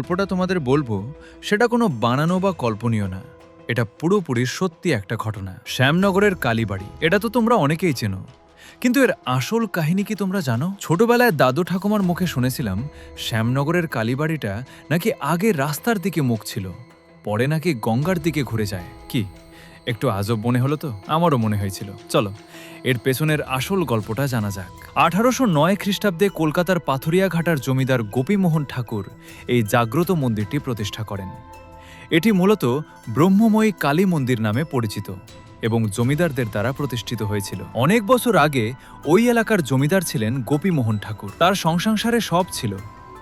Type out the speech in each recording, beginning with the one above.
গল্পটা তোমাদের বলবো সেটা কোনো বানানো বা কল্পনীয় না, এটা পুরোপুরি সত্যি একটা ঘটনা। শ্যামনগরের কালীবাড়ি, এটা তো তোমরা অনেকেই চেনো, কিন্তু এর আসল কাহিনী কি তোমরা জানো? ছোটবেলায় দাদু ঠাকুমার মুখে শুনেছিলাম শ্যামনগরের কালীবাড়িটা নাকি আগে রাস্তার দিকে মুখ ছিল, পরে নাকি গঙ্গার দিকে ঘুরে যায়। কি একটু আজব মনে হলো তো? আমারও মনে হয়েছিল। চলো এর পেছনের আসল গল্পটা জানা যাক। 1809 খ্রিস্টাব্দে কলকাতার পাথুরিয়াঘাটার জমিদার গোপীমোহন ঠাকুর এই জাগ্রত মন্দিরটি প্রতিষ্ঠা করেন। এটি মূলত ব্রহ্মময়ী কালী মন্দির নামে পরিচিত এবং জমিদারদের দ্বারা প্রতিষ্ঠিত হয়েছিল। অনেক বছর আগে ওই এলাকার জমিদার ছিলেন গোপীমোহন ঠাকুর। তার সংসারে সব ছিল,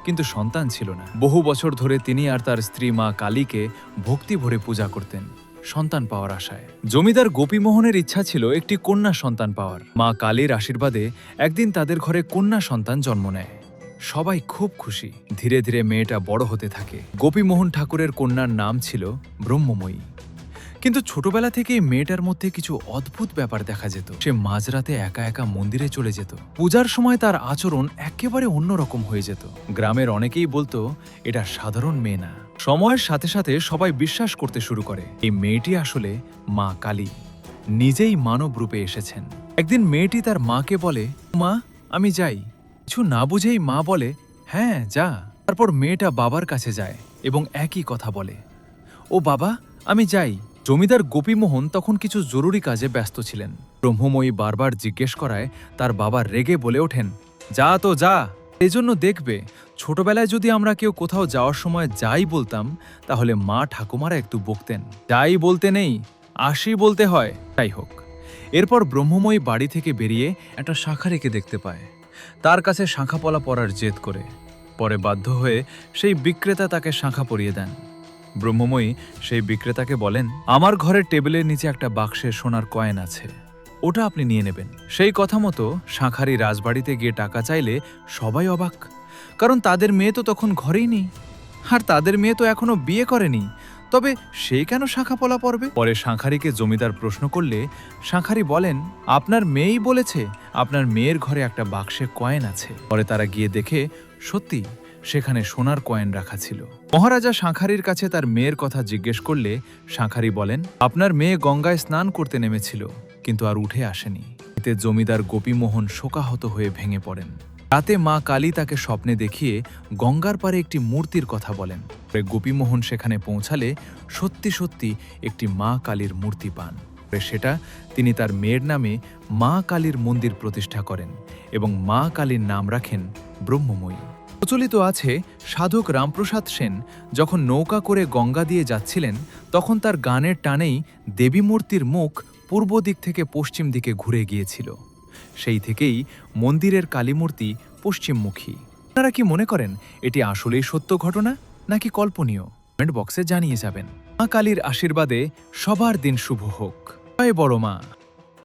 কিন্তু সন্তান ছিল না। বহু বছর ধরে তিনি আর তার স্ত্রী মা কালীকে ভক্তি ভরে পূজা করতেন সন্তান পাওয়ার আশায়। জমিদার গোপীমোহনের ইচ্ছা ছিল একটি কন্যা সন্তান পাওয়ার। মা কালীর আশীর্বাদে একদিন তাদের ঘরে কন্যা সন্তান জন্ম নেয়। সবাই খুব খুশি। ধীরে ধীরে মেয়েটা বড় হতে থাকে। গোপীমোহন ঠাকুরের কন্যার নাম ছিল ব্রহ্মময়ী। কিন্তু ছোটবেলা থেকেই মেয়েটার মধ্যে কিছু অদ্ভুত ব্যাপার দেখা যেত। সে মাঝরাতে একা একা মন্দিরে চলে যেত। পূজার সময় তার আচরণ একেবারে অন্যরকম হয়ে যেত। গ্রামের অনেকেই বলতো এটা সাধারণ মেয়ে না। সময়ের সাথে সাথে সবাই বিশ্বাস করতে শুরু করে এই মেয়েটি আসলে মা কালী নিজেই মানব রূপে এসেছেন। একদিন মেয়েটি তার মাকে বলে, মা আমি যাই। কিছু না বুঝেই মা বলে, হ্যাঁ যা। তারপর মেয়েটা বাবার কাছে যায় এবং একই কথা বলে, ও বাবা আমি যাই। জমিদার গোপীমোহন তখন কিছু জরুরি কাজে ব্যস্ত ছিলেন। ব্রহ্মময়ী বারবার জিজ্ঞেস করায় তার বাবা রেগে বলে ওঠেন, যা তো যা। এজন্য দেখবে ছোটবেলায় যদি আমরা কেউ কোথাও যাওয়ার সময় যাই বলতাম, তাহলে মা ঠাকুমারা একটু বকতেন, যাই বলতে নেই আসি বলতে হয়। তাই হোক, এরপর ব্রহ্মময়ী বাড়ি থেকে বেরিয়ে একটা শাঁখারিকে দেখতে পায়। তার কাছে শাঁখাপলা পরার জেদ করে। পরে বাধ্য হয়ে সেই বিক্রেতা তাকে শাঁখা পরিয়ে দেন। ব্রহ্মময়ী সেই বিক্রেতাকে বলেন, আমার ঘরের টেবিলের নিচে একটা বাক্সে সোনার কয়েন আছে, ওটা আপনি নিয়ে নেবেন। সেই কথা মতো শাঁখারি রাজবাড়িতে গিয়ে টাকা চাইলে সবাই অবাক, কারণ তাদের মেয়ে তো তখন ঘরেই নেই, আর তাদের মেয়ে তো এখনো বিয়ে করেনি, তবে সে কেন শাঁখাপলা পরবে? পরে শাঁখারিকে জমিদার প্রশ্ন করলে শাঁখারি বলেন, আপনার মেয়েই বলেছে আপনার মেয়ের ঘরে একটা বাক্সে কয়েন আছে। পরে তারা গিয়ে দেখে সত্যি সেখানে সোনার কয়েন রাখা ছিল। মহারাজা শাঁখারির কাছে তার মেয়ের কথা জিজ্ঞেস করলে শাঁখারি বলেন, আপনার মেয়ে গঙ্গায় স্নান করতে নেমেছিল, কিন্তু আর উঠে আসেনি। এতে জমিদার গোপীমোহন শোকাহত হয়ে ভেঙে পড়েন। রাতে মা কালী তাকে স্বপ্নে দেখিয়ে গঙ্গার পারে একটি মূর্তির কথা বলেন। পরে গোপীমোহন সেখানে পৌঁছালে সত্যি সত্যি একটি মা কালীর মূর্তি পান। সেটা তিনি তার মেয়ের নামে মা কালীর মন্দির প্রতিষ্ঠা করেন এবং মা কালীর নাম রাখেন ব্রহ্মময়ী। প্রচলিত আছে, সাধক রামপ্রসাদ সেন যখন নৌকা করে গঙ্গা দিয়ে যাচ্ছিলেন, তখন তার গানের টানেই দেবী মূর্তির মুখ পূর্ব দিক থেকে পশ্চিম দিকে ঘুরে গিয়েছিল। সেই থেকেই মন্দিরের কালীমূর্তি পশ্চিমমুখী। আপনারা কি মনে করেন এটি আসলেই সত্য ঘটনা নাকি কল্পনীয়? কমেন্ট বক্সে জানিয়ে যাবেন। মা কালীর আশীর্বাদে সবার দিন শুভ হোক। জয় বড় মা।